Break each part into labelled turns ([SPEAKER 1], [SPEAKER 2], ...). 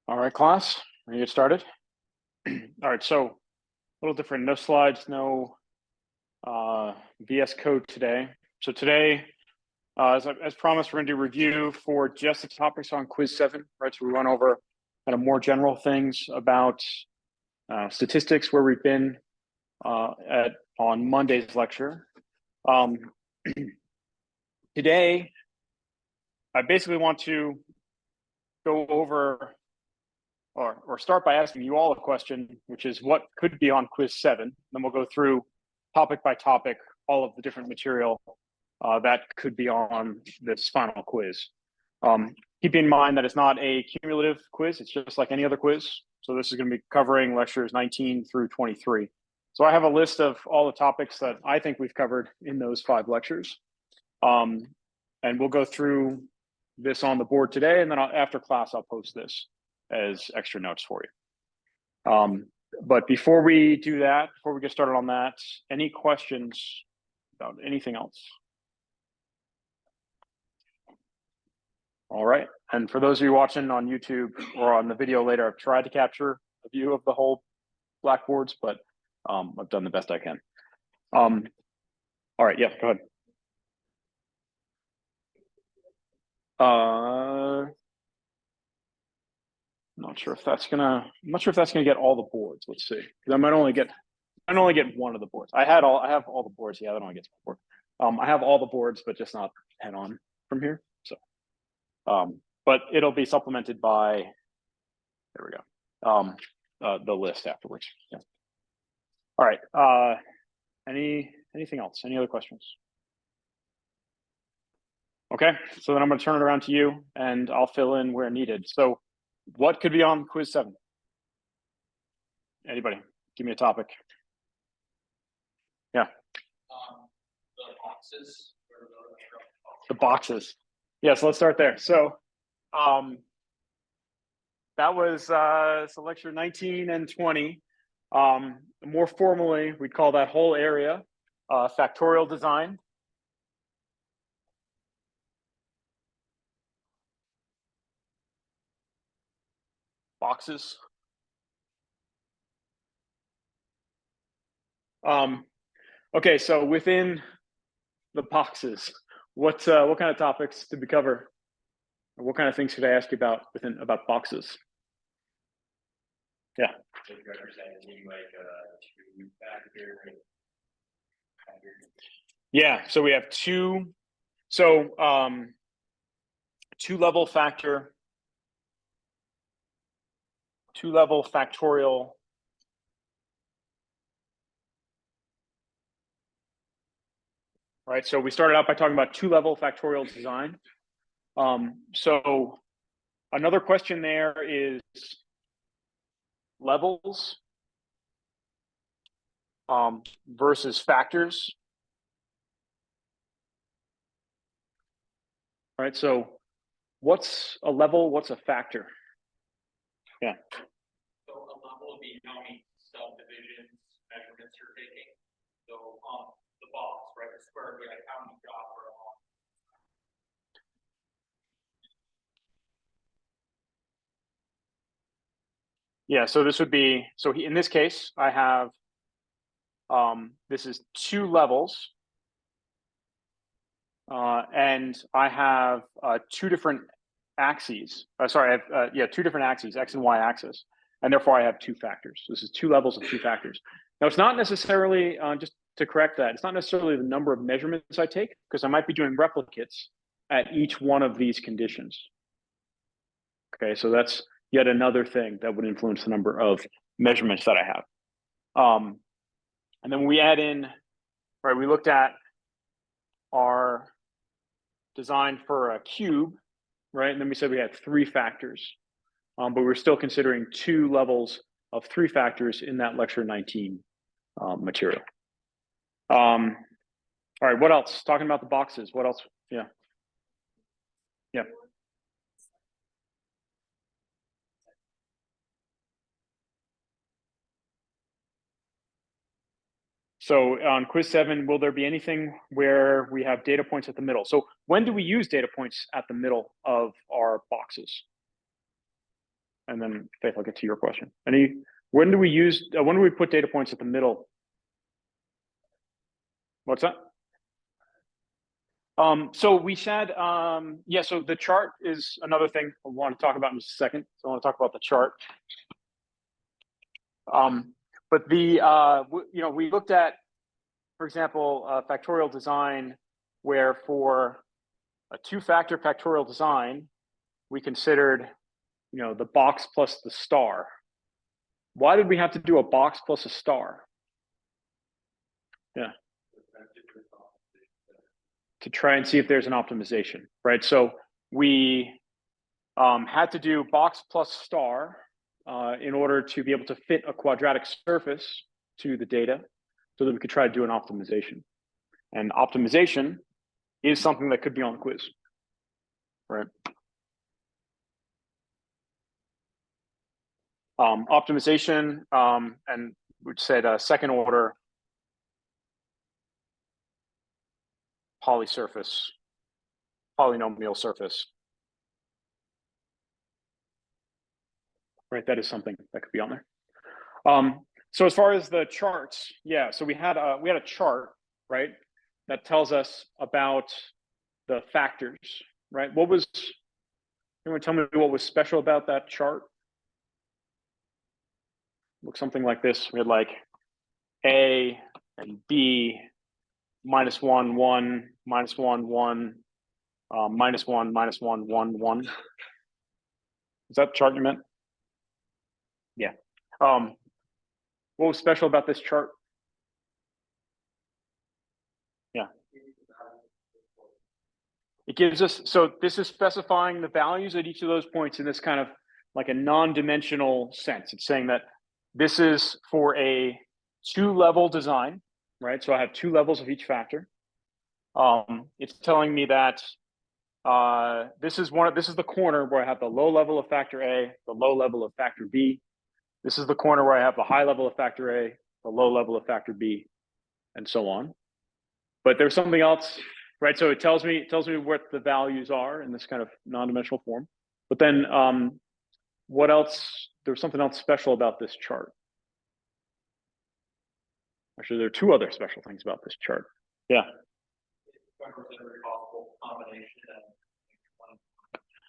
[SPEAKER 1] All right, class, ready to get started? All right, so a little different, no slides, no VS Code today. So today, as promised, we're gonna do review for just the topics on quiz 7, right? So we went over kind of more general things about statistics, where we've been on Monday's lecture. Today, I basically want to go over or start by asking you all a question, which is what could be on quiz 7. Then we'll go through topic by topic, all of the different material that could be on this final quiz. Keep in mind that it's not a cumulative quiz. It's just like any other quiz. So this is going to be covering lectures 19 through 23. So I have a list of all the topics that I think we've covered in those 5 lectures. And we'll go through this on the board today. And then after class, I'll post this as extra notes for you. But before we do that, before we get started on that, any questions about anything else? All right. And for those of you watching on YouTube or on the video later, I've tried to capture a view of the whole blackboards, but I've done the best I can. All right. Yeah, go ahead. I'm not sure if that's gonna get all the boards. Let's see, because I might only get one of the boards. I have all the boards. Yeah, that only gets one board. I have all the boards, but just not head on from here. So, but it'll be supplemented by, there we go, the list afterwards. Yeah. All right. Anything else? Any other questions? Okay. So then I'm going to turn it around to you, and I'll fill in where needed. So, what could be on quiz 7? Anybody? Give me a topic. Yeah.
[SPEAKER 2] The boxes.
[SPEAKER 1] The boxes. Yeah, so let's start there. So that was so lecture 19 and 20. More formally, we'd call that whole area factorial design. Boxes. Okay, so within the boxes, what kind of topics did we cover? Or what kind of things could I ask you about boxes? Yeah. Yeah, so we have two level factorial right? So we started out by talking about 2-level factorial design. So another question there is levels versus factors. All right, so what's a level? What's a factor? Yeah.
[SPEAKER 2] So a level would be how many subdivisions measurements you're taking. So the box, right? The square would be like how many jobs are on.
[SPEAKER 1] Yeah, so this would be, so in this case, I have, this is 2 levels. And I have 2 different axes. Sorry, I have 2 different axes, X and Y axis. And therefore I have 2 factors. This is 2 levels of 2 factors. Now it's not necessarily, just to correct that, it's not necessarily the number of measurements I take, because I might be doing replicates at each one of these conditions. Okay, so that's yet another thing that would influence the number of measurements that I have. And then we add in, right, we looked at our design for a cube, right? And then we said we had 3 factors, but we're still considering 2 levels of 3 factors in that lecture 19 material. All right, what else? Talking about the boxes, what else? Yeah. Yeah. So on quiz 7, will there be anything where we have data points at the middle? So when do we use data points at the middle of our boxes? and then Faith, I'll get to your question. When do we put data points at the middle? What's that? So we said, yeah, so the chart is another thing I want to talk about in just a second. So I want to talk about the chart. But we looked at, for example, factorial design, where for a two-factor factorial design, we considered, the box plus the star. Why did we have to do a box plus a star? Yeah. To try and see if there's an optimization, right? So we had to do box plus star in order to be able to fit a quadratic surface to the data so that we could try to do an optimization. And optimization is something that could be on the quiz, right? Optimization, and we said second order polysurface, polynomial surface. Right, that is something that could be on there. So as far as the charts, yeah, so we had a chart, right, that tells us about the factors, right? Anyone tell me what was special about that chart? Looks something like this. We had like A and B, -1, 1, -1, 1, -1, -1, 1, 1. Is that the chart you meant? Yeah. What was special about this chart? Yeah. It gives us, so this is specifying the values at each of those points in this kind of like a non-dimensional sense. It's saying that this is for a two-level design, right? So I have two levels of each factor. It's telling me that this is the corner where I have the low level of factor A, the low level of factor B. This is the corner where I have the high level of factor A, the low level of factor B, and so on. But there's something else, right? So it tells me what the values are in this kind of non-dimensional form. But then what else? There's something else special about this chart. Actually, there are two other special things about this chart. Yeah.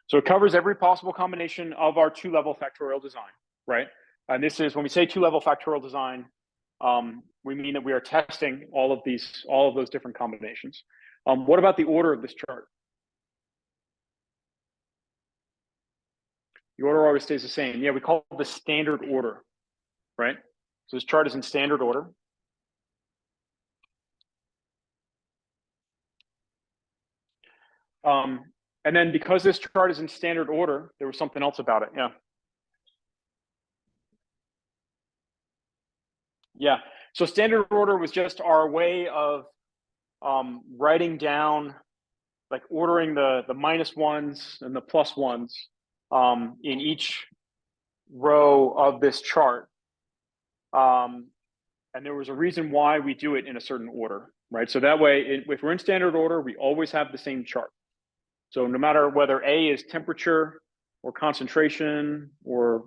[SPEAKER 1] So it covers every possible combination of our two-level factorial design, right? And this is, when we say two-level factorial design, we mean that we are testing all of those different combinations. What about the order of this chart? The order always stays the same. Yeah, we call it the standard order, right? So this chart is in standard order. And then because this chart is in standard order, there was something else about it. Yeah. Yeah. So standard order was just our way of writing down, like ordering the -1s and the +1s in each row of this chart. And there was a reason why we do it in a certain order, right? So that way, if we're in standard order, we always have the same chart. So no matter whether A is temperature or concentration or,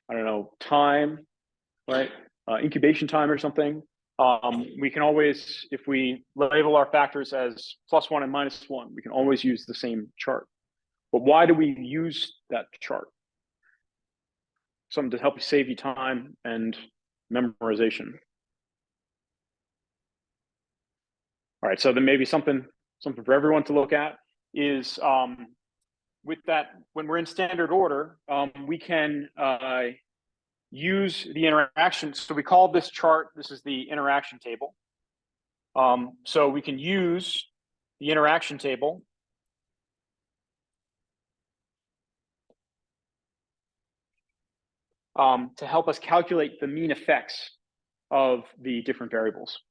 [SPEAKER 1] I don't know, time, right? Incubation time or something, we can always, if we label our factors as +1 and -1, we can always use the same chart. But why do we use that chart? Something to help you save you time and memorization. All right, so then maybe something for everyone to look at is with that, when we're in standard order, we can use the interaction. So we call this chart, this is the interaction table. So we can use the interaction table to help us calculate the mean effects of the different variables.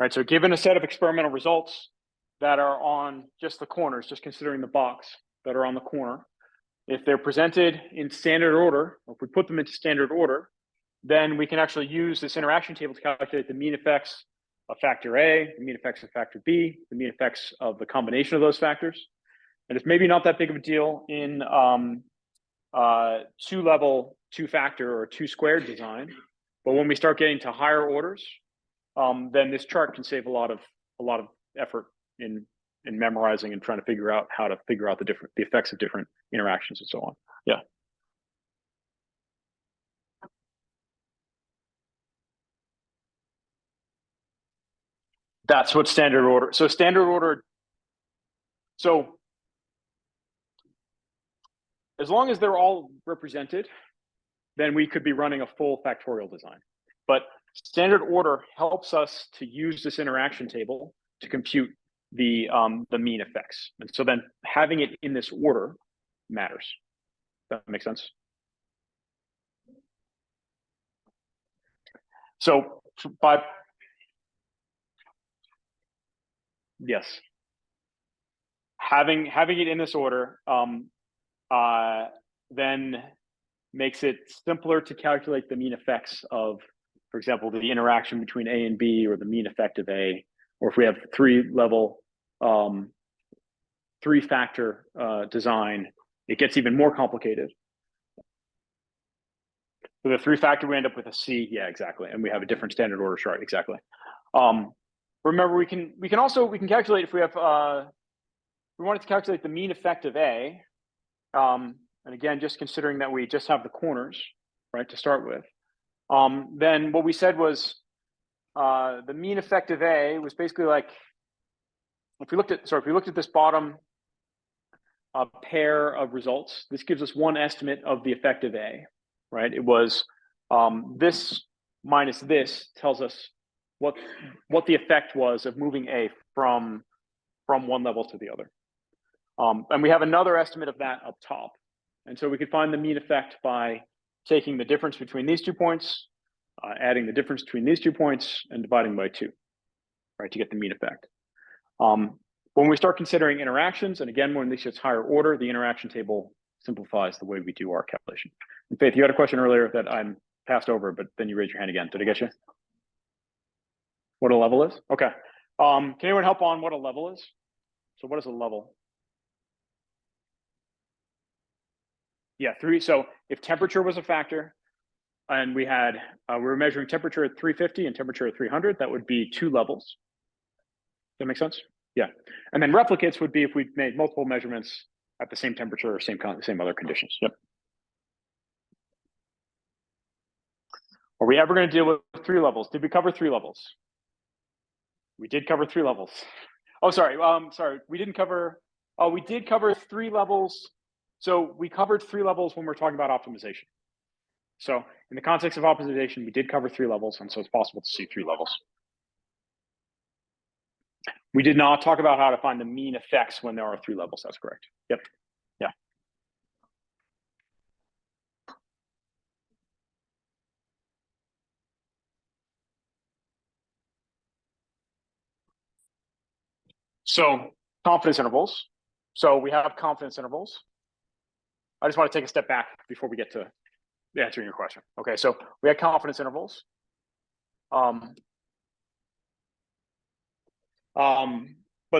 [SPEAKER 1] Right, so given a set of experimental results that are on just the corners, just considering the box that are on the corner, if they're presented in standard order, or if we put them into standard order, then we can actually use this interaction table to calculate the mean effects of factor A, the mean effects of factor B, the mean effects of the combination of those factors. And it's maybe not that big of a deal in two-level, two-factor, or two-squared design, but when we start getting to higher orders, then this chart can save a lot of effort in memorizing and trying to figure out how to figure out the effects of different interactions and so on. Yeah. That's what standard order. So standard order. So as long as they're all represented, then we could be running a full factorial design. But standard order helps us to use this interaction table to compute the mean effects. And so then having it in this order matters. That makes sense? So by yes, having it in this order then makes it simpler to calculate the mean effects of, for example, the interaction between A and B, or the mean effect of A, or if we have three-level, three-factor design, it gets even more complicated. For the three-factor, we end up with a C. Yeah, exactly, and we have a different standard order chart. Exactly. Remember, we can calculate if we have we wanted to calculate the mean effect of A. And again, just considering that we just have the corners, right, to start with, then what we said was the mean effect of A was basically like, if we looked at this bottom pair of results, this gives us one estimate of the effect of A, right? It was this minus this tells us what the effect was of moving A from one level to the other. And we have another estimate of that up top. And so we could find the mean effect by taking the difference between these 2 points, adding the difference between these 2 points, and dividing by 2, right, to get the mean effect. When we start considering interactions, and again, when this gets higher order, the interaction table simplifies the way we do our calculation. And Faith, you had a question earlier that I'm passed over, but then you raised your hand again. Did I get you? What a level is? Okay. Can anyone help on what a level is? So what is a level? Yeah, so if temperature was a factor, and we were measuring temperature at 350 and temperature at 300, that would be 2 levels. Does that make sense? Yeah. And then replicates would be if we made multiple measurements at the same temperature or same other conditions. Yep. Are we ever going to deal with 3 levels? Did we cover 3 levels? We did cover 3 levels. Oh, sorry. Sorry, we didn't cover. Oh, we did cover 3 levels. So we covered 3 levels when we're talking about optimization. So in the context of optimization, we did cover 3 levels, and so it's possible to see 3 levels. We did not talk about how to find the mean effects when there are 3 levels. That's correct. Yep. Yeah. So confidence intervals. So we have confidence intervals. I just want to take a step back before we get to answering your question. Okay, so we had confidence intervals. But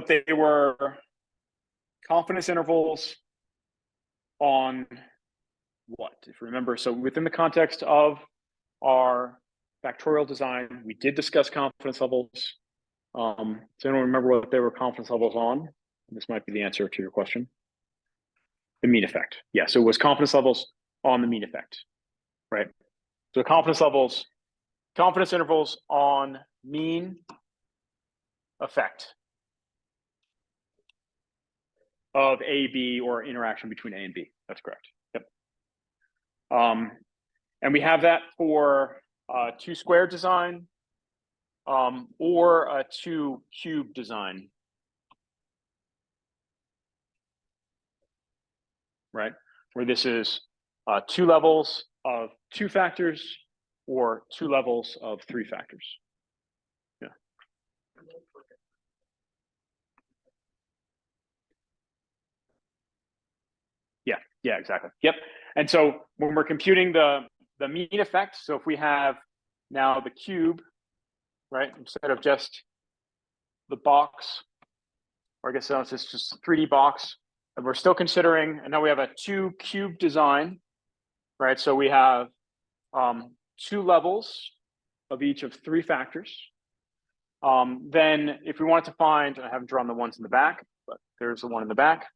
[SPEAKER 1] they were confidence intervals on what? If you remember, so within the context of our factorial design, we did discuss confidence levels. Does anyone remember what they were confidence levels on? This might be the answer to your question. The mean effect. Yeah, so it was confidence levels on the mean effect, right? So confidence intervals on mean effect of A, B, or interaction between A and B. That's correct. Yep. And we have that for 2 square design or a 2 cube design, right? Where this is 2 levels of 2 factors or 2 levels of 3 factors. Yeah. Yeah, exactly. Yep. And so when we're computing the the mean effect. So if we have now the cube, right, instead of just the box, or I guess it's just a 3D box, and we're still considering, and now we have a 2 cube design, right? So we have 2 levels of each of 3 factors. Then if we want to find, I haven't drawn the ones in the back, but there's the one in the back.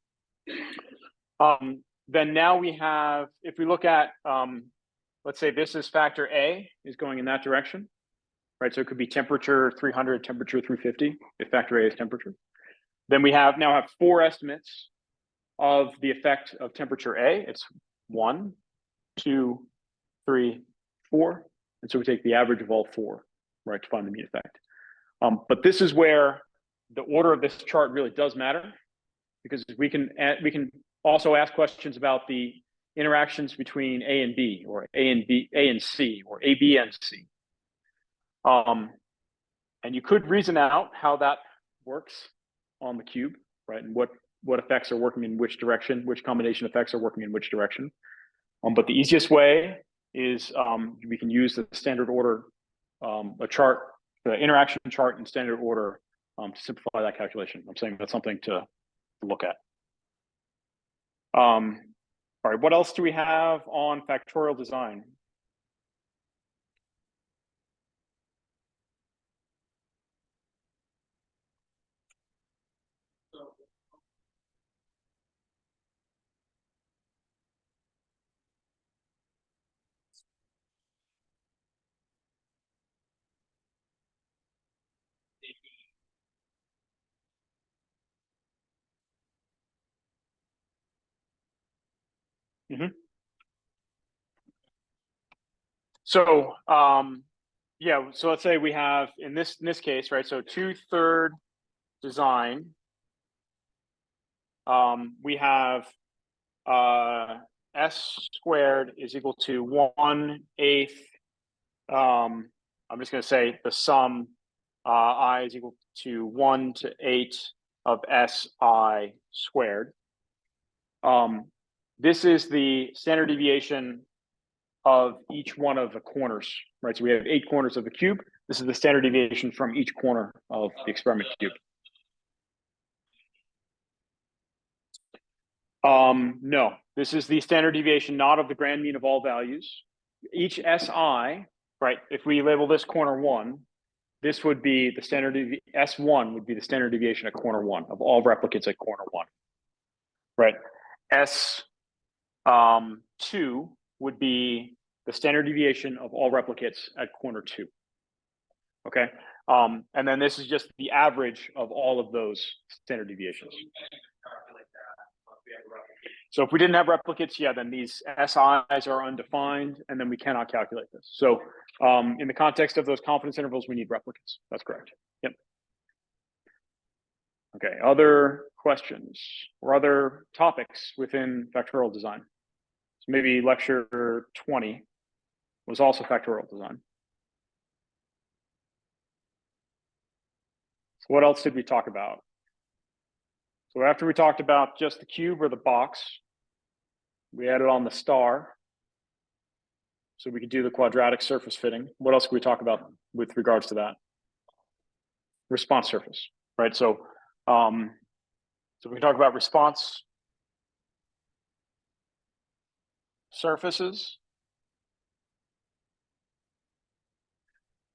[SPEAKER 1] Then now we have, if we look at, let's say this is factor A is going in that direction, right? So it could be temperature 300, temperature 350, if factor A is temperature. Then we now have 4 estimates of the effect of temperature A. It's 1, 2, 3, 4. And so we take the average of all 4, right, to find the mean effect. But this is where the order of this chart really does matter, because we can also ask questions about the interactions between A and B, or A and C, or A, B, and C. And you could reason out how that works on the cube, right? And what effects are working in which direction, which combination effects are working in which direction. But the easiest way is we can use the standard order, a chart, the interaction chart in standard order to simplify that calculation. I'm saying that's something to look at. All right, what else do we have on factorial design? So yeah, so let's say we have in this case, right? So 2/3 design. We have s squared is equal to 1/8. I'm just going to say the sum I is equal to 1 to 8 of si squared. This is the standard deviation of each one of the corners, right? So we have 8 corners of the cube. This is the standard deviation from each corner of the experiment cube. No, this is the standard deviation, not of the grand mean of all values. Each si, right? If we label this corner 1, this would be the standard S1 would be the standard deviation at corner 1 of all replicates at corner 1, right? S2 would be the standard deviation of all replicates at corner 2. Okay, and then this is just the average of all of those standard deviations. So if we didn't have replicates, yeah, then these SIs are undefined, and then we cannot calculate this. So in the context of those confidence intervals, we need replicates. That's correct. Yep. Okay, other questions or other topics within factorial design? So maybe lecture 20 was also factorial design. So what else did we talk about? So after we talked about just the cube or the box, we added on the star. So we could do the quadratic surface fitting. What else could we talk about with regards to that? Response surface, right? So we can talk about response surfaces.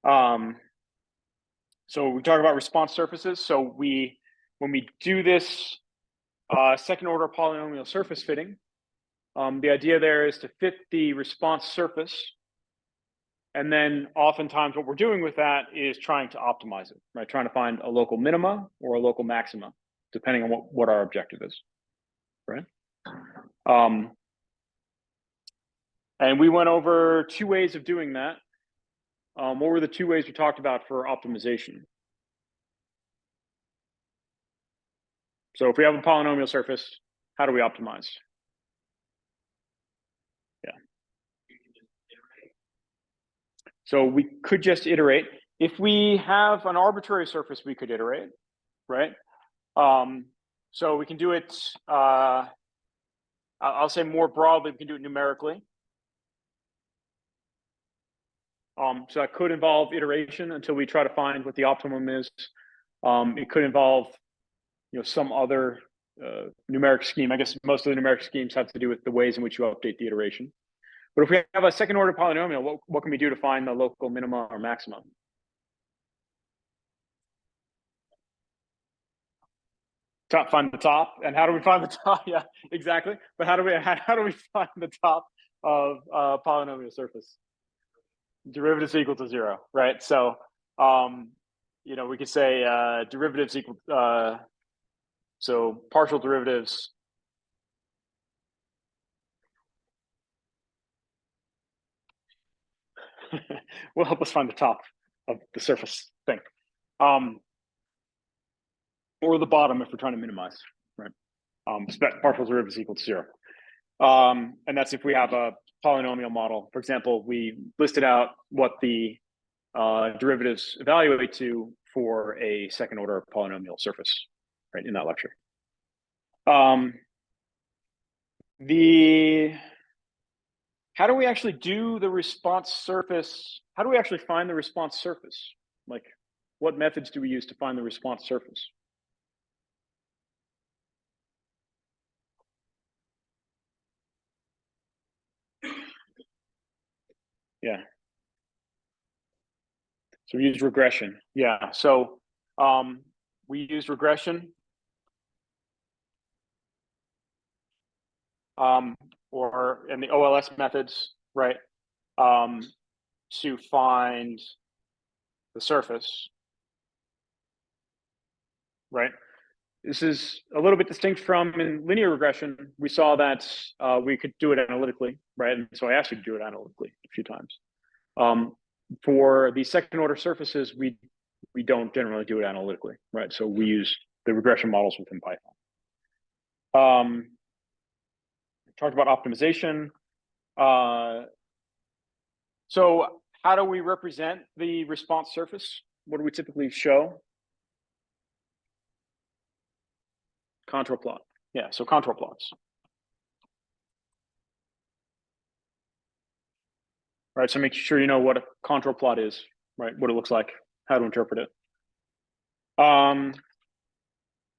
[SPEAKER 1] So we talk about response surfaces. So when we do this second order polynomial surface fitting, the idea there is to fit the response surface. And then oftentimes what we're doing with that is trying to optimize it, right? Trying to find a local minima or a local maxima, depending on what our objective is, right? And we went over 2 ways of doing that. What were the 2 ways we talked about for optimization? So if we have a polynomial surface, how do we optimize? Yeah. So we could just iterate. If we have an arbitrary surface, we could iterate, right? So we can do it, I'll say more broadly, we can do it numerically. So that could involve iteration until we try to find what the optimum is. It could involve, some other numeric scheme. I guess most of the numeric schemes have to do with the ways in which you update the iteration. But if we have a second order polynomial, what can we do to find the local minimum or maximum? Find the top. And how do we find the top? Yeah, exactly. But how do we find the top of polynomial surface? Derivatives equal to 0, right? So we could say derivatives equal so partial derivatives will help us find the top of the surface thing, or the bottom if we're trying to minimize, right? Partial derivatives equal to 0, and that's if we have a polynomial model. For example, we listed out what the derivatives evaluate to for a second order polynomial surface, right, in that lecture. How do we actually do the response surface? How do we actually find the response surface? Like, what methods do we use to find the response surface? Yeah. So we use regression. Yeah. So we use regression, or in the OLS methods, right, to find the surface, right? This is a little bit distinct from in linear regression. We saw that we could do it analytically, right? And so I asked you to do it analytically a few times. For the second order surfaces, we don't generally do it analytically, right? So we use the regression models within Python. Talked about optimization. So how do we represent the response surface? What do we typically show? Contour plot. Yeah, so contour plots. Right, so make sure you know what a contour plot is, right? What it looks like, how to interpret it.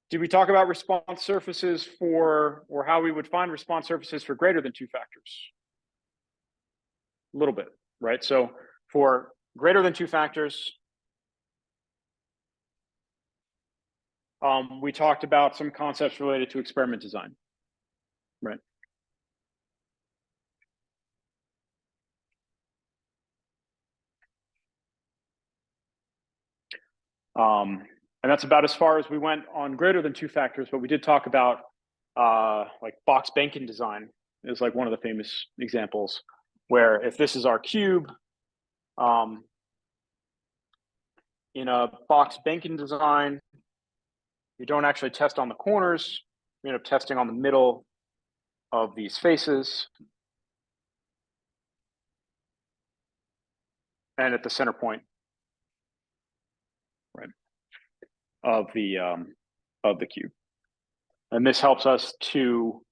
[SPEAKER 1] Did we talk about response surfaces or how we would find response surfaces for greater than 2 factors? A little bit, right? So for greater than 2 factors, we talked about some concepts related to experiment design, right? And that's about as far as we went on greater than 2 factors, but we did talk about like box Bankin design is like one of the famous examples, where if this is our cube, in a box Bankin design, we don't actually test on the corners, we end up testing on the middle of these faces and at the center point, right, of the cube. And this helps us to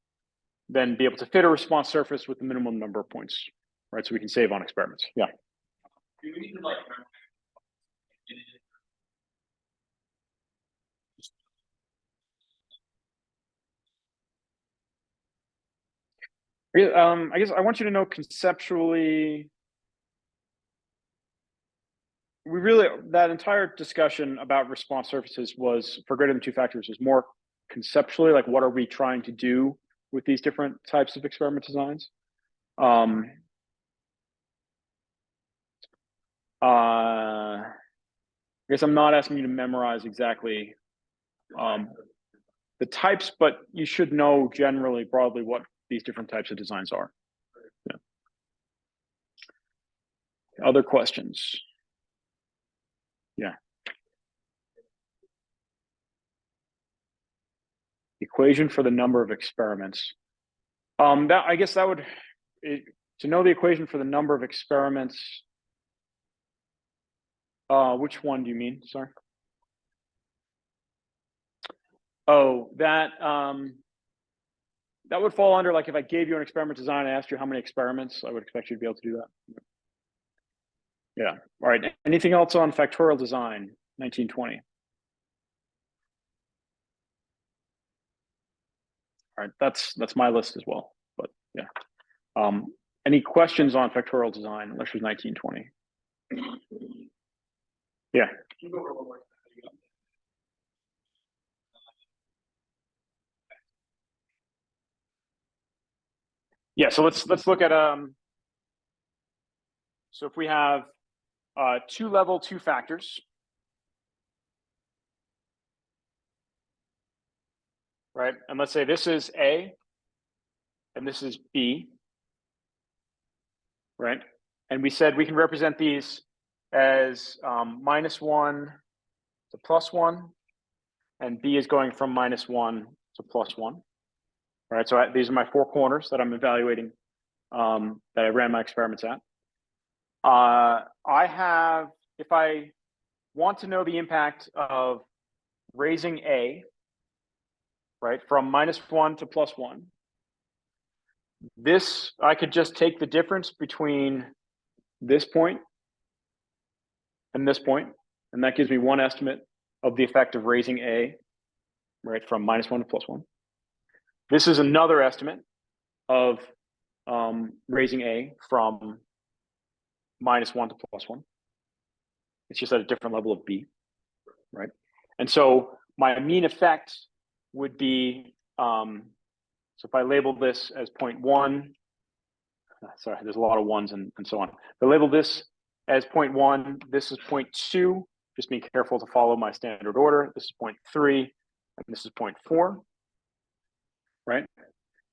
[SPEAKER 1] then be able to fit a response surface with the minimum number of points, right? So we can save on experiments. Yeah.
[SPEAKER 2] Do we need to like
[SPEAKER 1] I guess I want you to know conceptually, that entire discussion about response surfaces was for greater than 2 factors is more conceptually, like what are we trying to do with these different types of experiment designs? I guess I'm not asking you to memorize exactly the types, but you should know generally, broadly, what these different types of designs are. Yeah. Other questions? Yeah. Equation for the number of experiments. I guess that would, to know the equation for the number of experiments, which one do you mean? Sorry. Oh, that would fall under, like, if I gave you an experiment design and asked you how many experiments, I would expect you to be able to do that. Yeah. All right. Anything else on factorial design, 1920? All right. That's my list as well. But yeah. Any questions on factorial design, lectures 1920? Yeah.
[SPEAKER 2] Can you go over one more time?
[SPEAKER 1] Yeah. So let's look at so if we have two factors, right? And let's say this is A and this is B, right? And we said we can represent these as -1 to +1, and B is going from -1 to +1, right? So these are my four corners that I'm evaluating, that I ran my experiments at. If I want to know the impact of raising A, right, from -1 to +1, this, I could just take the difference between this point and this point, and that gives me one estimate of the effect of raising A, right, from -1 to +1. This is another estimate of raising A from -1 to +1. It's just at a different level of B, right? And so my mean effect would be, so if I label this as 0.1, sorry, there's a lot of ones and so on. If I label this as 0.1, this is 0.2, just being careful to follow my standard order. This is 0.3, and this is 0.4, right?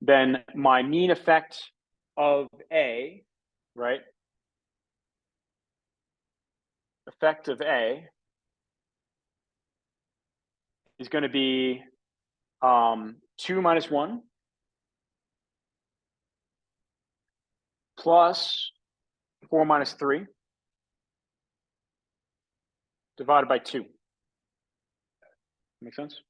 [SPEAKER 1] Then my mean effect of A, right? Effect of A is going to be 2 minus 1 plus 4 minus 3 divided by 2. Make sense?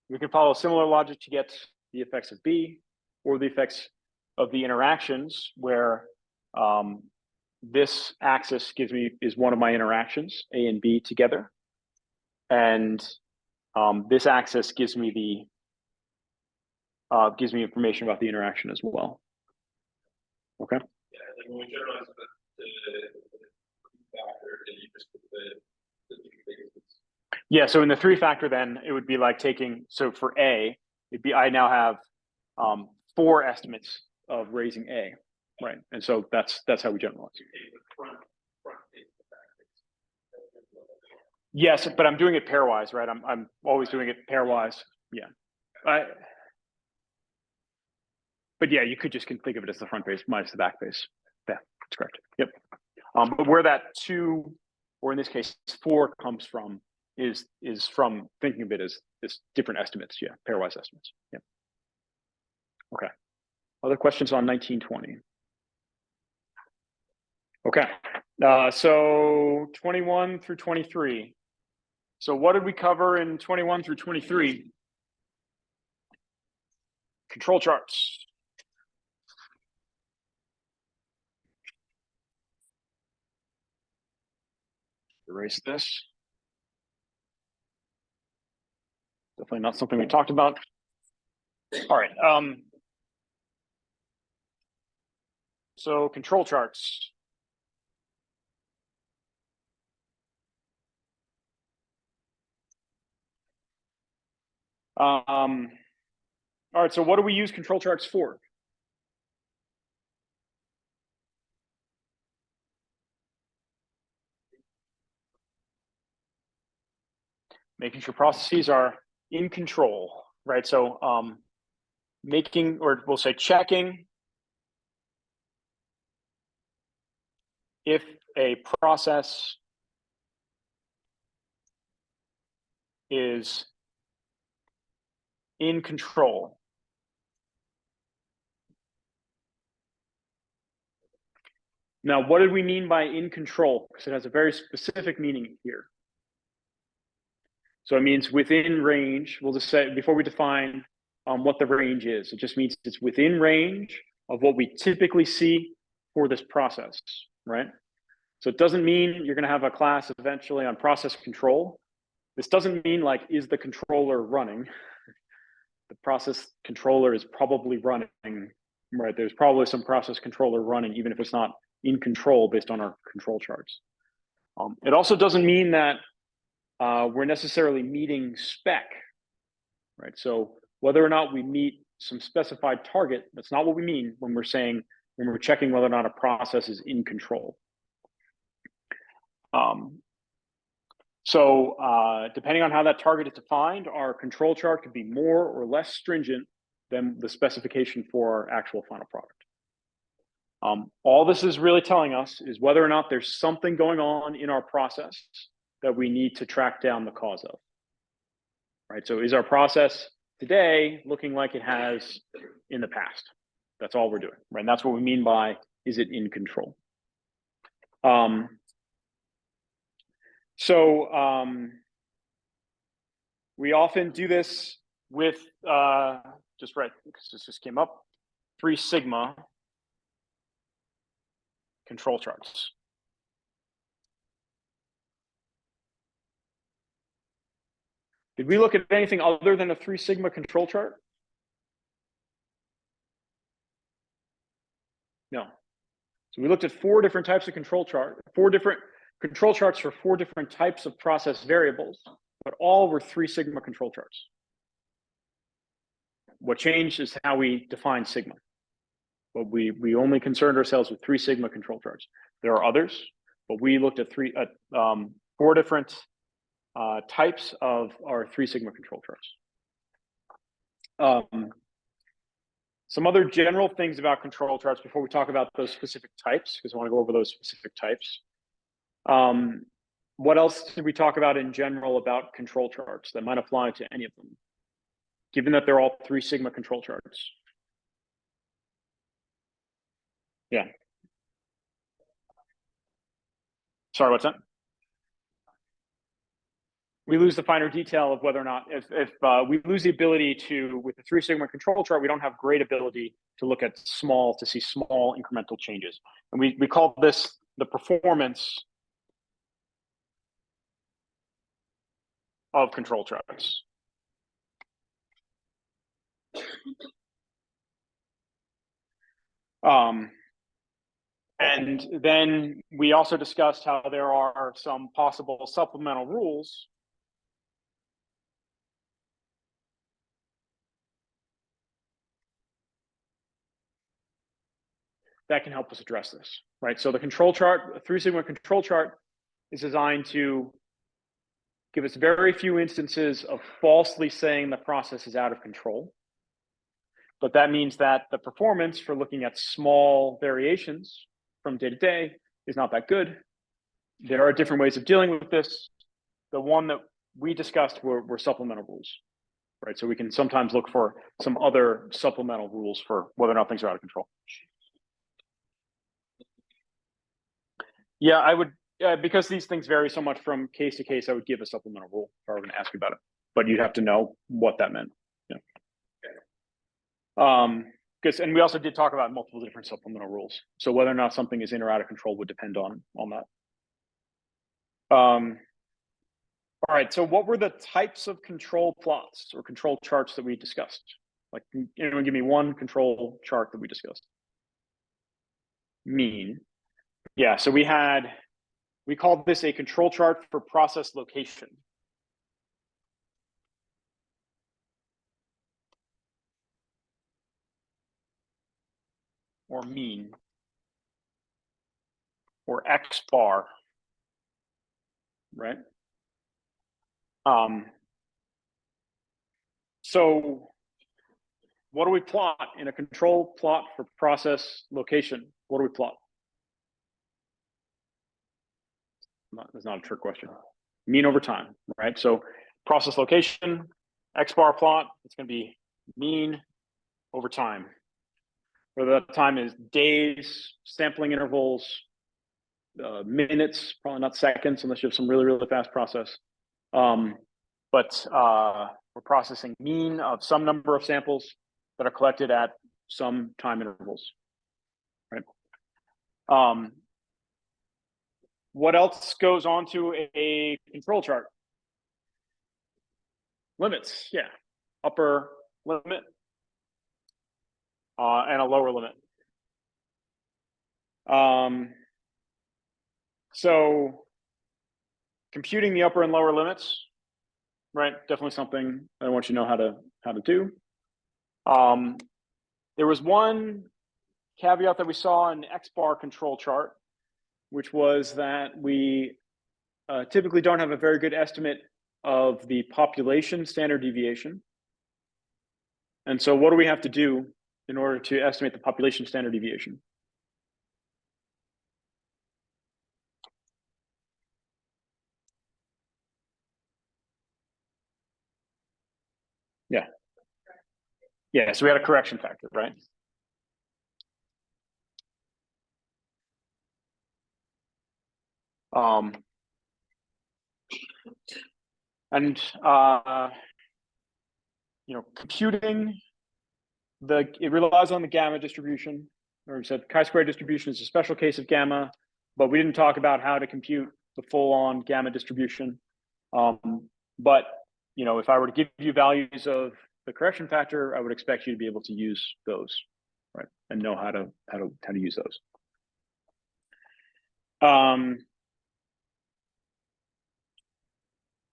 [SPEAKER 1] We can follow similar logic to get the effects of B, or the effects of the interactions, where this axis is one of my interactions, A and B together, and this axis gives me information about the interaction as well. Okay.
[SPEAKER 2] Yeah, like when we generalize the factor, then you just put the two things.
[SPEAKER 1] Yeah, so in the three factor, then it would be like taking, so for A, I now have 4 estimates of raising A, right? And so that's how we generalize.
[SPEAKER 2] You take the front face of the factors.
[SPEAKER 1] Yes, but I'm doing it pairwise, right? I'm always doing it pairwise. Yeah. But yeah, you could just think of it as the front face minus the back face. Yeah, that's correct. Yep. But where that 2, or in this case 4, comes from is from thinking of it as different estimates. Yeah, pairwise estimates. Yeah. Okay. Other questions on 1920? Okay. So 21 through 23. So what did we cover in 21 through 23? Control charts. Erase this. Definitely not something we talked about. All right. So control charts. All right. So what do we use control charts for? Making sure processes are in control, right? So making, or we'll say checking if a process is in control. Now, what did we mean by in control? Because it has a very specific meaning here. So it means within range. We'll just say, before we define what the range is, it just means it's within range of what we typically see for this process, right? So it doesn't mean you're going to have a class eventually on process control. This doesn't mean like, is the controller running? The process controller is probably running, right? There's probably some process controller running, even if it's not in control based on our control charts. It also doesn't mean that we're necessarily meeting spec, right? So whether or not we meet some specified target, that's not what we mean when we're saying, when we're checking whether or not a process is in control. Depending on how that target is defined, our control chart could be more or less stringent than the specification for our actual final product. All this is really telling us is whether or not there's something going on in our process that we need to track down the cause of, right? So is our process today looking like it has in the past? That's all we're doing, right? And that's what we mean by, is it in control? We often do this with, just right, because this just came up, 3 sigma control charts. Did we look at anything other than a 3 sigma control chart? No. So we looked at 4 different types of control chart, 4 different control charts for 4 different types of process variables, but all were 3 sigma control charts. What changed is how we define sigma. But we only concerned ourselves with 3 sigma control charts. There are others, but we looked at 4 different types of our 3 sigma control charts. Some other general things about control charts before we talk about those specific types, because I want to go over those specific types. What else did we talk about in general about control charts that might apply to any of them, given that they're all 3 sigma control charts? Yeah. Sorry, what's that? We lose the finer detail of whether or not, if we lose the ability to, with the 3 sigma control chart, we don't have great ability to look at to see small incremental changes. And we call this the performance of control charts. And then we also discussed how there are some possible supplemental rules that can help us address this, right? So the control chart, a 3 sigma control chart, is designed to give us very few instances of falsely saying the process is out of control. But that means that the performance for looking at small variations from day to day is not that good. There are different ways of dealing with this. The one that we discussed were supplemental rules, right? So we can sometimes look for some other supplemental rules for whether or not things are out of control. Yeah, I would, because these things vary so much from case to case, I would give a supplemental rule if I were going to ask you about it, but you'd have to know what that meant. Yeah. And we also did talk about multiple different supplemental rules. So whether or not something is in or out of control would depend on that. All right, so what were the types of control plots or control charts that we discussed? Like, anyone give me one control chart that we discussed? Mean. Yeah, so we called this a control chart for process location. Or mean. Or X bar, right? So what do we plot in a control plot for process location? What do we plot? That's not a trick question. Mean over time, right? So process location, X bar plot, it's going to be mean over time. Whether that time is days, sampling intervals, minutes, probably not seconds, unless you have some really, really fast process. But we're processing mean of some number of samples that are collected at some time intervals, right? What else goes on to a control chart? Limits, yeah. Upper limit and a lower limit. So computing the upper and lower limits, right? Definitely something I want you to know how to do. There was one caveat that we saw in the X-bar control chart, which was that we typically don't have a very good estimate of the population standard deviation. And so what do we have to do in order to estimate the population standard deviation? Yeah. Yeah, so we had a correction factor, right? And computing it relies on the gamma distribution, or we said chi-square distribution is a special case of gamma, but we didn't talk about how to compute the full-on gamma distribution. But if I were to give you values of the correction factor, I would expect you to be able to use those, right, and know how to use those.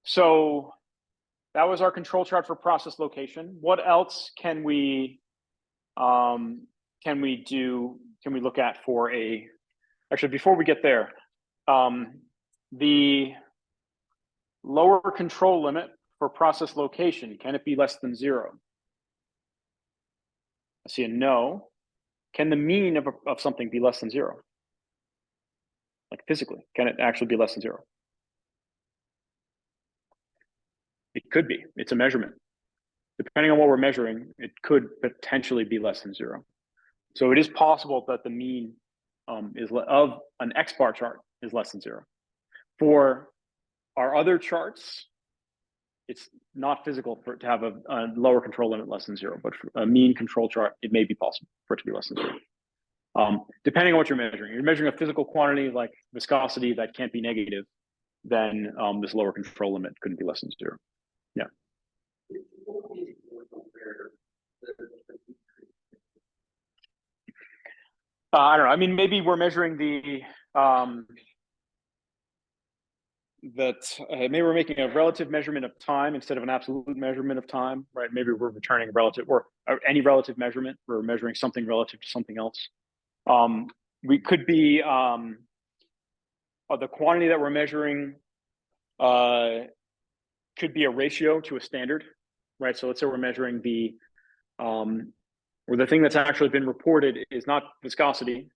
[SPEAKER 1] So that was our control chart for process location. What else can we do? Can we look at for actually, before we get there, the lower control limit for process location, can it be less than 0? I see a no. Can the mean of something be less than 0? Like physically, can it actually be less than 0? It could be. It's a measurement. Depending on what we're measuring, it could potentially be less than 0. So it is possible that the mean of an X-bar chart is less than 0. For our other charts, it's not physical for it to have a lower control limit less than 0, but for a mean control chart, it may be possible for it to be less than 0. Depending on what you're measuring. You're measuring a physical quantity like viscosity that can't be negative, then this lower control limit couldn't be less than 0. Yeah. I don't know. I mean, maybe we're measuring maybe we're making a relative measurement of time instead of an absolute measurement of time, right? Maybe we're returning a relative or any relative measurement. We're measuring something relative to something else. We could be the quantity that we're measuring could be a ratio to a standard, right? So let's say we're measuring or the thing that's actually been reported is not viscosity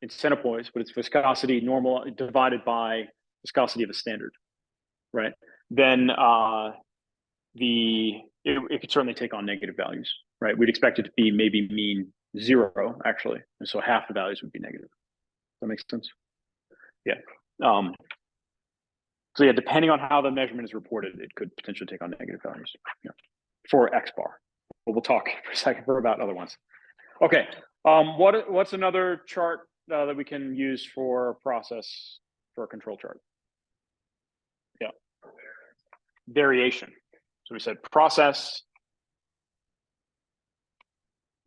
[SPEAKER 1] in centipoise, but it's viscosity normal divided by viscosity of a standard, right? Then it could certainly take on negative values, right? We'd expect it to be maybe mean 0 actually, and so half the values would be negative. Does that make sense? Yeah. So yeah, depending on how the measurement is reported, it could potentially take on negative values. Yeah. For X bar. But we'll talk for a second about other ones. Okay. What's another chart that we can use for process for a control chart? Yeah. Variation. So we said process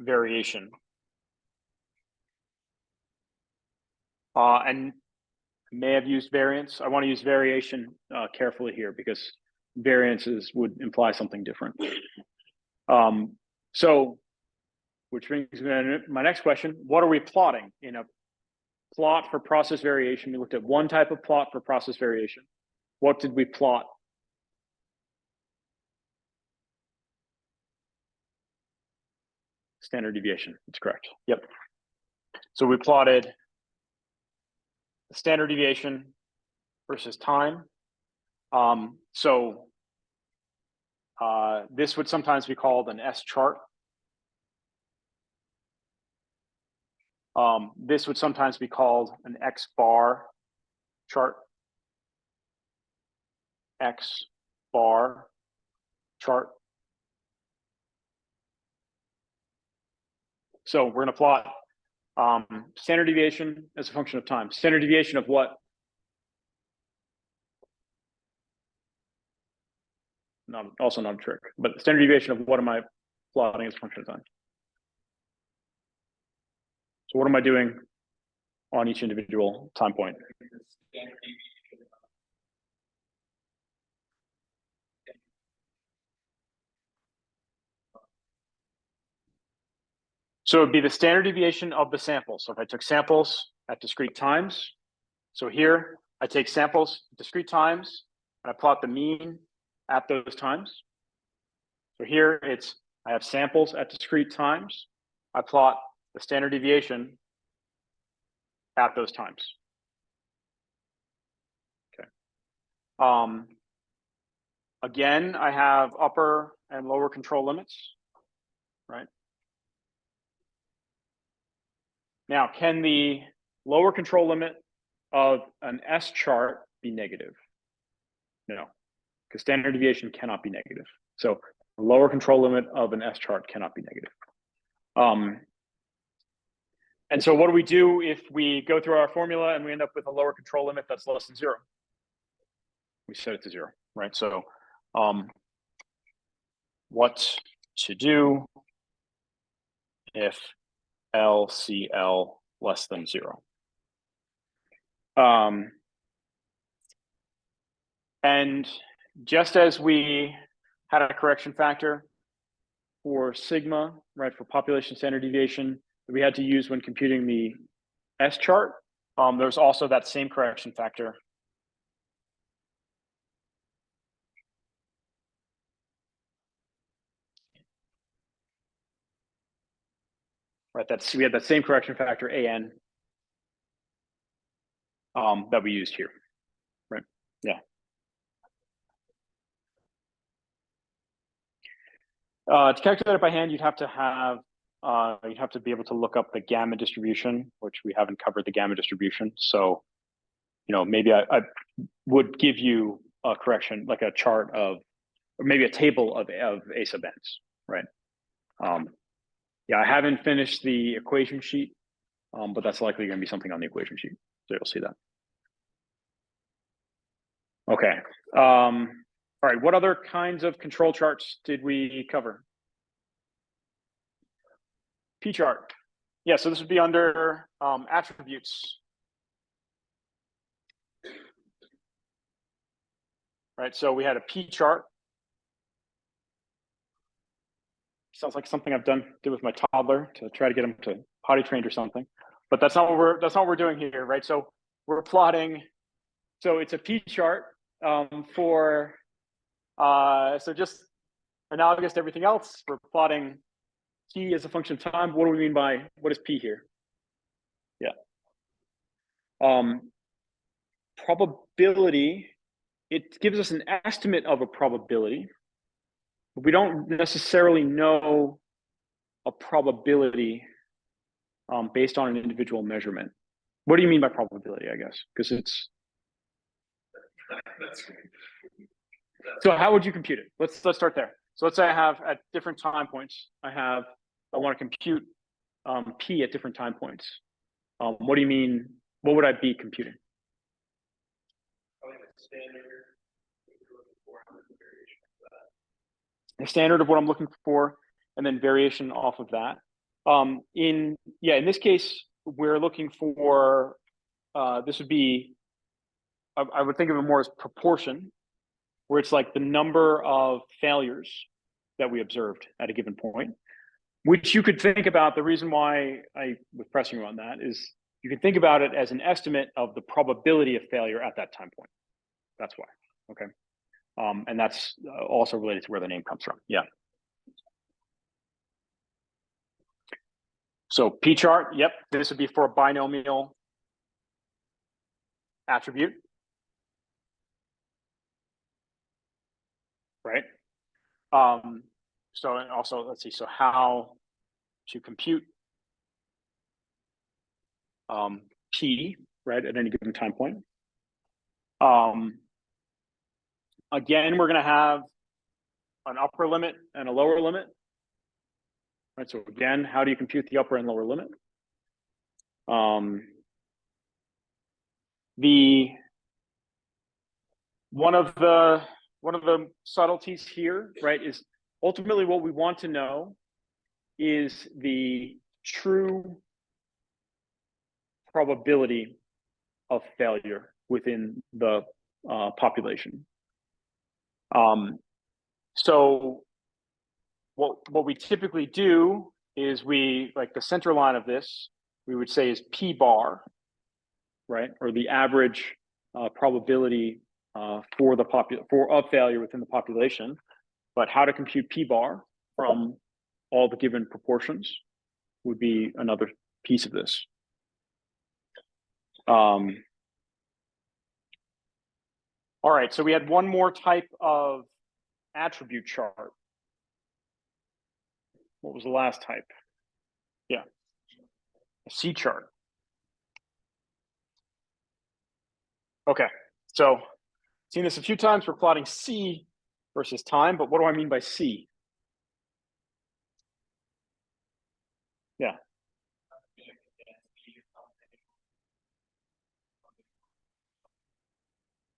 [SPEAKER 1] variation. And may have used variance. I want to use variation carefully here because variances would imply something different. So, which brings me to my next question. What are we plotting in a plot for process variation? We looked at one type of plot for process variation. What did we plot? Standard deviation. That's correct. Yep. So we plotted the standard deviation versus time. This would sometimes be called an S chart. This would sometimes be called an X bar chart. X bar chart. So we're going to plot Standard deviation as a function of time. Standard deviation of what? Also not a trick, but standard deviation of what am I plotting as a function of time? So what am I doing on each individual time point? So it'd be the standard deviation of the sample. So if I took samples at discrete times, so here I take samples at discrete times and I plot the mean at those times. So here I have samples at discrete times. I plot the standard deviation at those times. Okay. Again, I have upper and lower control limits, right? Now, can the lower control limit of an S chart be negative? No, because standard deviation cannot be negative. So the lower control limit of an S chart cannot be negative. And so what do we do if we go through our formula and we end up with a lower control limit that's less than 0? We set it to 0, right? So what to do if LCL less than 0? And just as we had a correction factor for sigma, right, for population standard deviation that we had to use when computing the S chart, there's also that same correction factor right? We had that same correction factor AN that we used here, right? Yeah. To calculate it by hand, you'd have to be able to look up the gamma distribution, which we haven't covered the gamma distribution. So, maybe I would give you a correction, like a chart of, or maybe a table of A sub n's, right? Yeah, I haven't finished the equation sheet, but that's likely going to be something on the equation sheet. So you'll see that. Okay. All right. What other kinds of control charts did we cover? P chart. Yeah, so this would be under attributes. Right, so we had a P chart. Sounds like something I've did with my toddler to try to get him to potty trained or something. But that's not what we're doing here, right? So we're plotting. So it's a P chart for so just analogous to everything else. We're plotting T as a function of time. What do we mean by what is P here? Yeah. Probability. It gives us an estimate of a probability. We don't necessarily know a probability based on an individual measurement. What do you mean by probability, I guess? Because it's... So how would you compute it? Let's start there. So let's say I have at different time points, I want to compute P at different time points. What do you mean? What would I be computing? The standard of what I'm looking for, and then variation off of that. In this case, we're looking for, this would be, I would think of it more as proportion, where it's like the number of failures that we observed at a given point, which you could think about. The reason why I was pressing you on that is you can think about it as an estimate of the probability of failure at that time point. That's why, okay? And that's also related to where the name comes from, yeah. So P chart, yep, this would be for a binomial attribute, right? So and also, let's see, so how to compute P, right, at any given time point. Again, we're going to have an upper limit and a lower limit. Right, so again, how do you compute the upper and lower limit? One of the subtleties here, right, is ultimately what we want to know is the true probability of failure within the population. So what we typically do is we, like the center line of this, we would say is P bar, right, or the average probability of failure within the population. But how to compute P bar from all the given proportions would be another piece of this. All right, so we had one more type of attribute chart. What was the last type? Yeah, a C chart. Okay, so seen this a few times. We're plotting C versus time, but what do I mean by C? Yeah.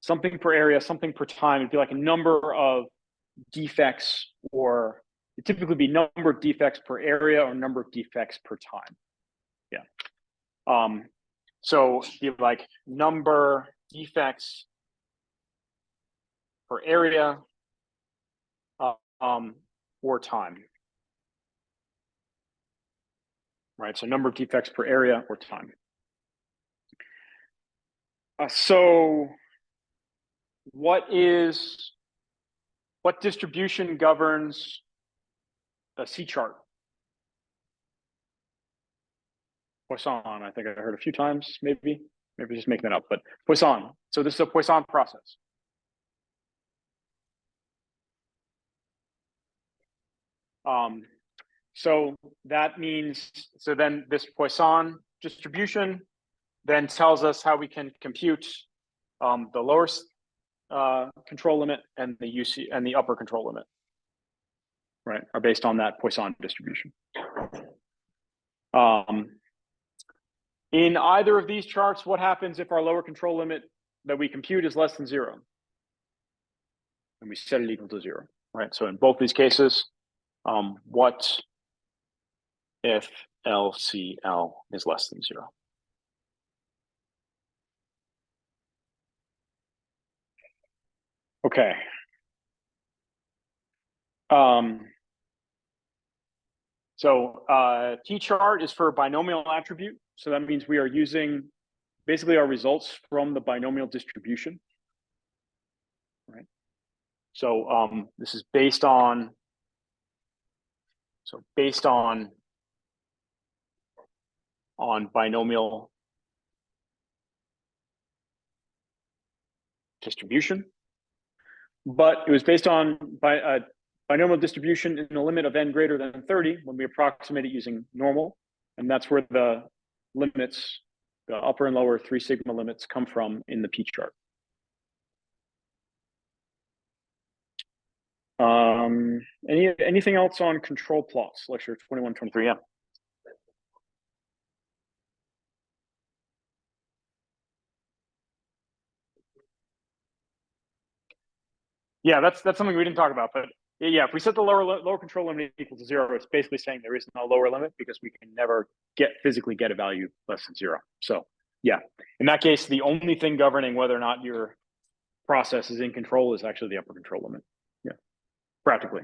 [SPEAKER 1] Something per area, something per time. It'd be like a number of defects, or it typically be number of defects per area or number of defects per time. Yeah. So you have like number defects per area or time. Right, so number of defects per area or time. So what distribution governs a C chart? Poisson, I think I heard a few times, maybe just making that up, but Poisson. So this is a Poisson process. So that means, so then this Poisson distribution then tells us how we can compute the lower control limit and the UC and the upper control limit, right, are based on that Poisson distribution. In either of these charts, what happens if our lower control limit that we compute is less than 0? And we set it equal to 0, right? So in both these cases, what if LCL is less than 0? Okay. So T chart is for binomial attribute. So that means we are using basically our results from the binomial distribution, right? So this is based on binomial distribution, but it was based on binomial distribution in a limit of n greater than 30 when we approximate it using normal, and that's where the limits, the upper and lower 3 sigma limits, come from in the P chart. Anything else on control plots? Lecture 21, 23, yeah. Yeah, that's something we didn't talk about, but yeah, if we set the lower control limit equal to 0, it's basically saying there is no lower limit because we can never physically get a value less than 0. So yeah, in that case, the only thing governing whether or not your process is in control is actually the upper control limit. Yeah, practically.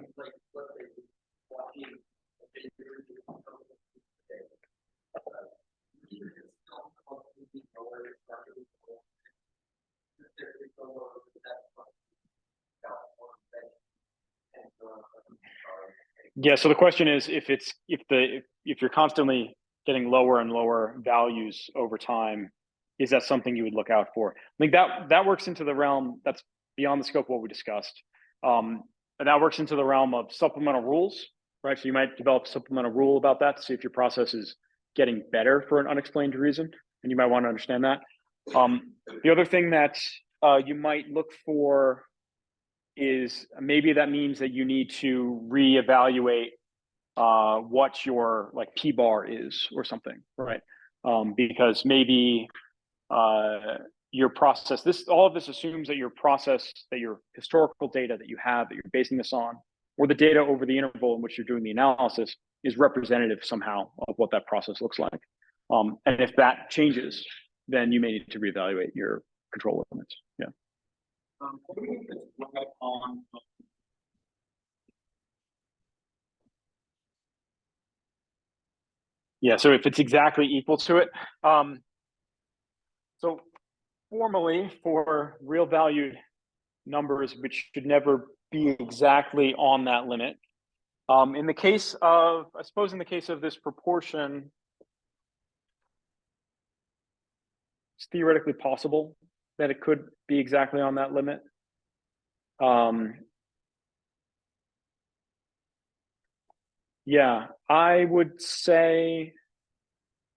[SPEAKER 1] Yeah, so the question is, if you're constantly getting lower and lower values over time, is that something you would look out for? I think that works into the realm that's beyond the scope of what we discussed. And that works into the realm of supplemental rules, right? So you might develop a supplemental rule about that to see if your process is getting better for an unexplained reason, and you might want to understand that. The other thing that you might look for is maybe that means that you need to reevaluate what your like P bar is or something, right? because maybe your process, all of this assumes that your process, that your historical data that you have, that you're basing this on, or the data over the interval in which you're doing the analysis is representative somehow of what that process looks like. And if that changes, then you may need to reevaluate your control limits. Yeah.
[SPEAKER 2] What do we need to look on?
[SPEAKER 1] Yeah, so if it's exactly equal to it, so formally for real valued numbers, which should never be exactly on that limit. In the case of, I suppose in the case of this proportion, it's theoretically possible that it could be exactly on that limit. Yeah, I would say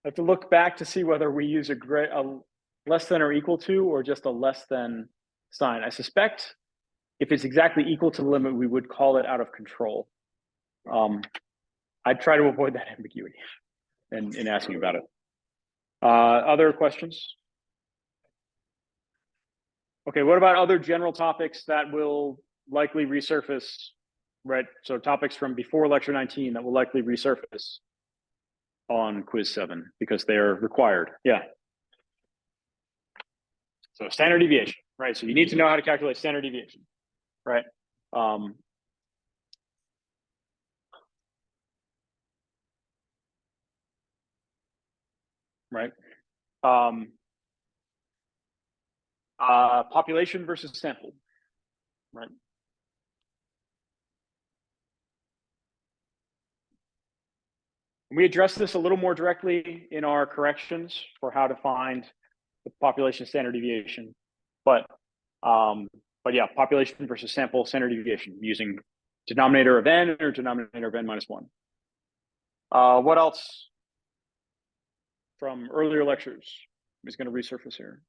[SPEAKER 1] I have to look back to see whether we use a less than or equal to, or just a less than sign. I suspect if it's exactly equal to the limit, we would call it out of control. I'd try to avoid that ambiguity in asking about it. Other questions? Okay, what about other general topics that will likely resurface, right? So topics from before lecture 19 that will likely resurface on quiz 7 because they're required. Yeah. So standard deviation, right? So you need to know how to calculate standard deviation, right? Right. Population versus sample, right? We address this a little more directly in our corrections for how to find the population standard deviation, but yeah, population versus sample standard deviation using denominator of n or denominator of n minus 1. What else from earlier lectures is going to resurface here?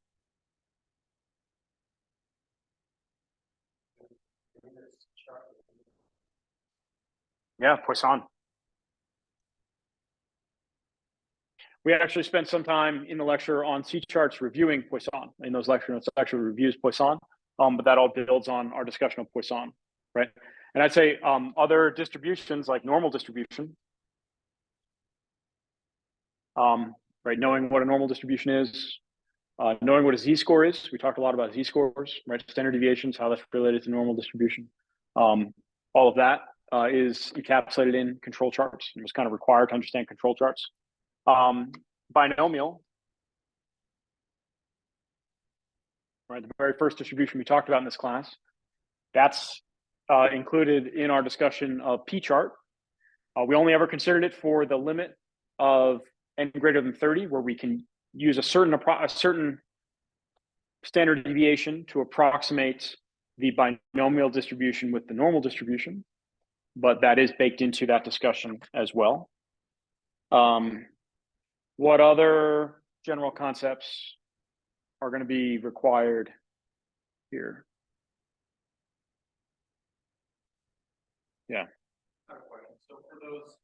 [SPEAKER 1] Yeah, Poisson. We actually spent some time in the lecture on C-charts reviewing Poisson. In those lecture notes, actually reviews Poisson, but that all builds on our discussion of Poisson, right? And I'd say other distributions like normal distribution, right? Knowing what a normal distribution is, knowing what a z-score is. We talked a lot about z-scores, right? Standard deviations, how that's related to normal distribution. All of that is encapsulated in control charts. It was kind of required to understand control charts. Binomial, right? The very first distribution we talked about in this class, that's included in our discussion of p-chart. We only ever considered it for the limit of n greater than 30, where we can use a certain standard deviation to approximate the binomial distribution with the normal distribution, but that is baked into that discussion as well. What other general concepts are going to be required here? Yeah.
[SPEAKER 2] So for those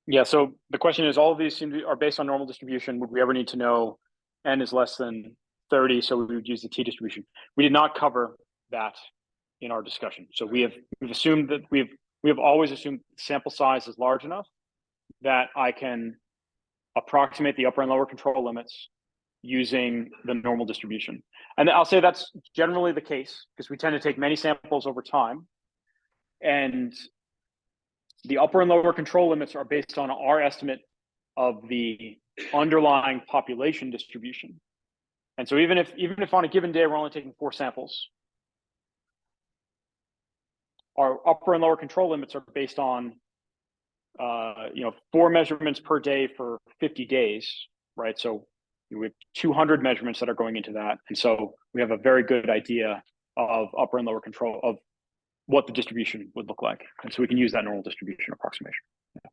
[SPEAKER 1] Yeah, so the question is, all of these are based on normal distribution. Would we ever need to know n is less than 30, so we would use the t distribution? We did not cover that in our discussion. So we've assumed that we have always assumed sample size is large enough that I can approximate the upper and lower control limits using the normal distribution. And I'll say that's generally the case because we tend to take many samples over time. And the upper and lower control limits are based on our estimate of the underlying population distribution. And so even if on a given day we're only taking 4 samples, our upper and lower control limits are based on 4 measurements per day for 50 days, right? So we have 200 measurements that are going into that, and so we have a very good idea of upper and lower control of what the distribution would look like, and so we can use that normal distribution approximation. Yeah.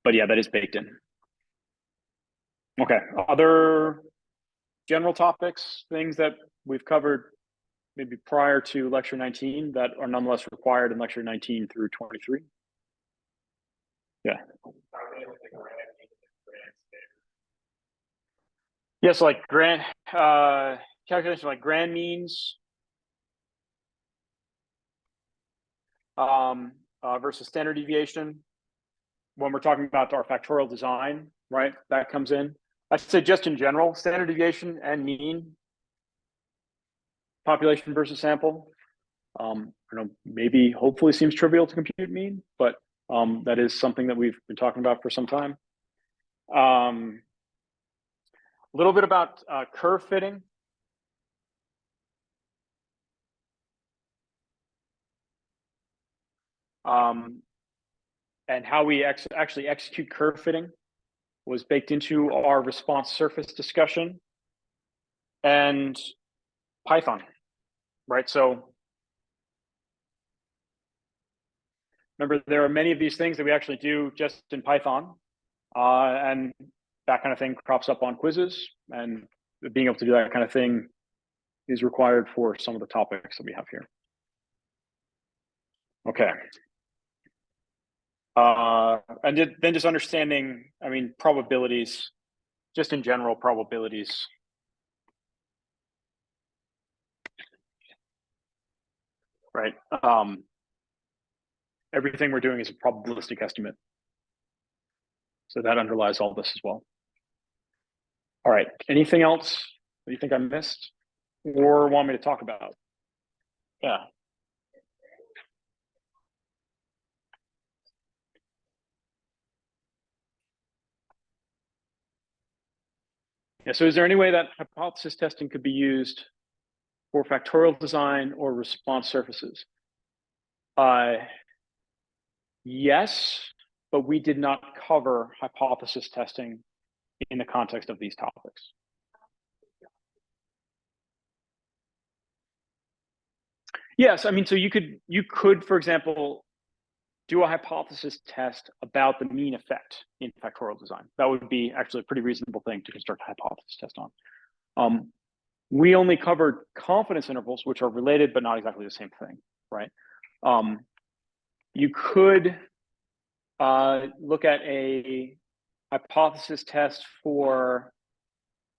[SPEAKER 1] But yeah, that is baked in. Okay, other general topics, things that we've covered maybe prior to lecture 19 that are nonetheless required in lecture 19 through 23. Yeah. Yes, like grand calculation like grand means versus standard deviation. When we're talking about our factorial design, right? That comes in. I'd say just in general, standard deviation and mean, population versus sample. Maybe hopefully seems trivial to compute mean, but that is something that we've been talking about for some time. A little bit about curve fitting. And how we actually execute curve fitting was baked into our response surface discussion and Python, right? So remember, there are many of these things that we actually do just in Python, and that kind of thing crops up on quizzes, and being able to do that kind of thing is required for some of the topics that we have here. Okay. And then just understanding, probabilities, just in general probabilities. Right. Everything we're doing is a probabilistic estimate. So that underlies all this as well. All right. Anything else that you think I missed or want me to talk about? Yeah. Yeah. So is there any way that hypothesis testing could be used for factorial design or response surfaces? Yes, but we did not cover hypothesis testing in the context of these topics. Yes, so you could, for example, do a hypothesis test about the mean effect in factorial design. That would be actually a pretty reasonable thing to construct a hypothesis test on. We only covered confidence intervals, which are related but not exactly the same thing, right? You could look at a hypothesis test for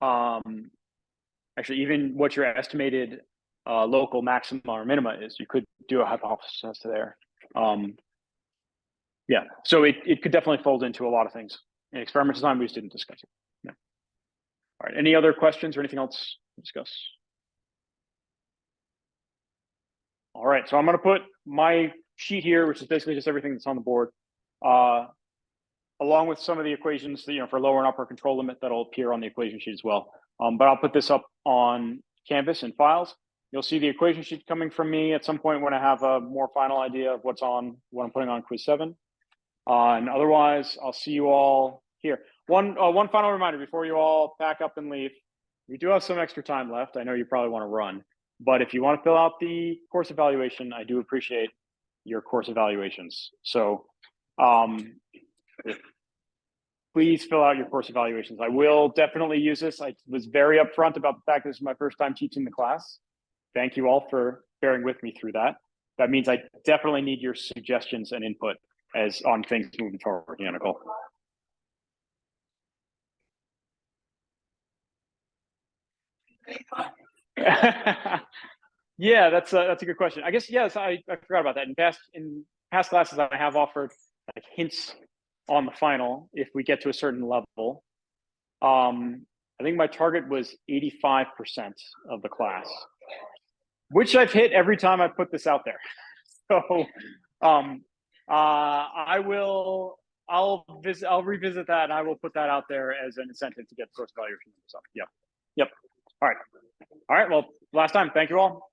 [SPEAKER 1] actually even what your estimated local maxima or minima is. You could do a hypothesis test there. Yeah, so it could definitely fold into a lot of things. In experiment design, we just didn't discuss it. Yeah. All right, any other questions or anything else to discuss? All right, so I'm going to put my sheet here, which is basically just everything that's on the board, along with some of the equations that, for lower and upper control limit that'll appear on the equation sheet as well. But I'll put this up on Canvas in files. You'll see the equation sheet coming from me at some point when I have a more final idea of what I'm putting on quiz 7. And otherwise, I'll see you all here. One final reminder before you all pack up and leave. We do have some extra time left. I know you probably want to run, but if you want to fill out the course evaluation, I do appreciate your course evaluations. So please fill out your course evaluations. I will definitely use this. I was very upfront about the fact this is my first time teaching the class. Thank you all for bearing with me through that. That means I definitely need your suggestions and input as on things moving forward. Yeah, Nicole. Yeah, that's a good question. I guess yes, I forgot about that. In past classes, I have offered like hints on the final if we get to a certain level. I think my target was 85% of the class, which I've hit every time I put this out there. So I'll revisit that and I will put that out there as an incentive to get the course evaluation. So yep. All right. Well, last time, thank you all.